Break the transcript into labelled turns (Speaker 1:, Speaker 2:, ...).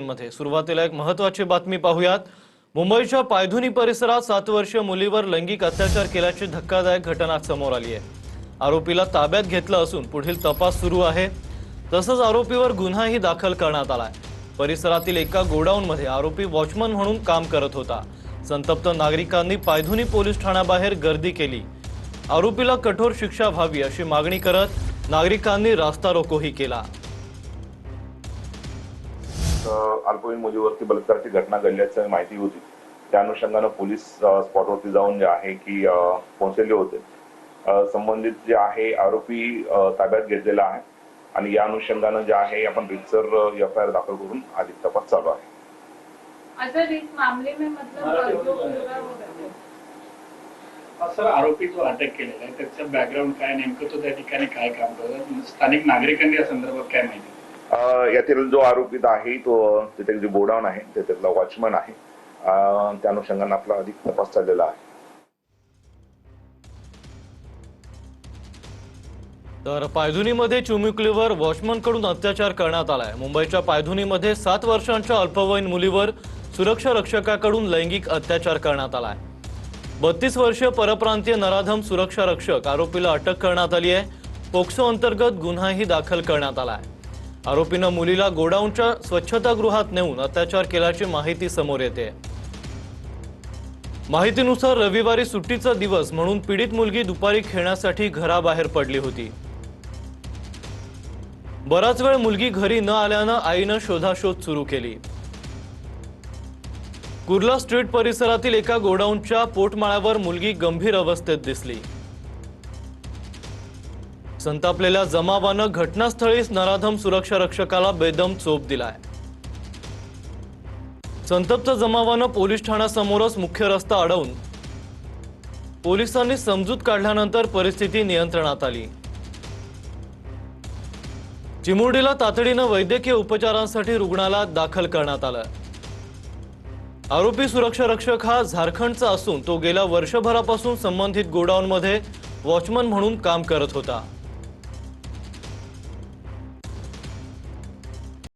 Speaker 1: मध्ये सुरुवातीला एक महत्त्वाची बातमी पाहूयात। मुंबईच्या पायधुनी परिसरात 7 वर्षीय मुलीवर लैंगिक अत्याचार केल्याची धक्कादायक घटना समोर आली आहे। आरोपीला ताब्यात घेतलं असून पुढील तपास सुरू आहे। तसंच आरोपीवर गुन्हाही दाखल करण्यात आलाय। परिसरातील एका गोडाऊनमध्ये आरोपी वॉचमन म्हणून काम करत होता। संतप्त नागरिकांनी पायधुनी पोलीस ठाण्याबाहेर गर्दी केली। आरोपीला कठोर शिक्षा व्हावी अशी मागणी करत नागरिकांनी रास्ता रोकोही केला।
Speaker 2: अल्पवयीन मुलीवरती बलात्काराची घटना घडल्याची माहिती होती। त्या अनुषंगाने पोलीस स्पॉटवरती जाऊन जे आहे की पोहोचलेले होते। संबंधित जे आहे आरोपी ताब्यात घेतलेला आहे आणि या अनुषंगाने जे आहे आपण रितसर एफआयआर दाखल करून अधिक तपास चालू आहे।
Speaker 3: सर इस मामले में मतलब जो
Speaker 4: सर आरोपी जो अटक केलेला आहे त्याचं बॅकग्राऊंड काय, नेमकं तो त्या ठिकाणी काय काम करतो, स्थानिक नागरिकांनी या संदर्भात काय माहिती?
Speaker 2: यातील जो आरोपी आहे तो तिथे जे गोडाऊन आहे त्यातला वॉचमन आहे। त्या अनुषंगाने आपला अधिक तपास चाललेला आहे।
Speaker 1: तर पायधुनीमध्ये चिमुकलीवर वॉचमनकडून अत्याचार करण्यात आलाय। मुंबईच्या पायधुनीमध्ये 7 वर्षांच्या अल्पवयीन मुलीवर सुरक्षा रक्षकाकडून लैंगिक अत्याचार करण्यात आलाय। 32 वर्षीय परप्रांतीय नराधम सुरक्षा रक्षक आरोपीला अटक करण्यात आली आहे। पोक्सो अंतर्गत गुन्हाही दाखल करण्यात आलाय। आरोपीने मुलीला गोडाऊनच्या स्वच्छतागृहात नेऊन अत्याचार केल्याची माहिती समोर येते। माहितीनुसार रविवारी सुट्टीचा दिवस म्हणून पीडित मुलगी दुपारी खेळण्यासाठी घराबाहेर पडली होती। बराच वेळ मुलगी घरी न आल्यानं आईने शोधाशोध सुरू केली। कुर्ला स्ट्रीट परिसरातील एका गोडाऊनच्या पोटमाळ्यावर मुलगी गंभीर अवस्थेत दिसली। संतापलेल्या जमावानं घटनास्थळीच नराधम सुरक्षा रक्षकाला बेदम चोप दिलाय। संतप्त जमावानं पोलीस ठाण्यासमोरच मुख्य रस्ता अडवून पोलिसांनी समजूत काढल्यानंतर परिस्थिती नियंत्रणात आली। चिमुरडीला तातडीनं वैद्यकीय उपचारांसाठी रुग्णालयात दाखल करण्यात आलं। आरोपी सुरक्षा रक्षक हा झारखंडचा असून तो गेल्या वर्षभरापासून संबंधित गोडाऊनमध्ये वॉचमन म्हणून काम करत होता।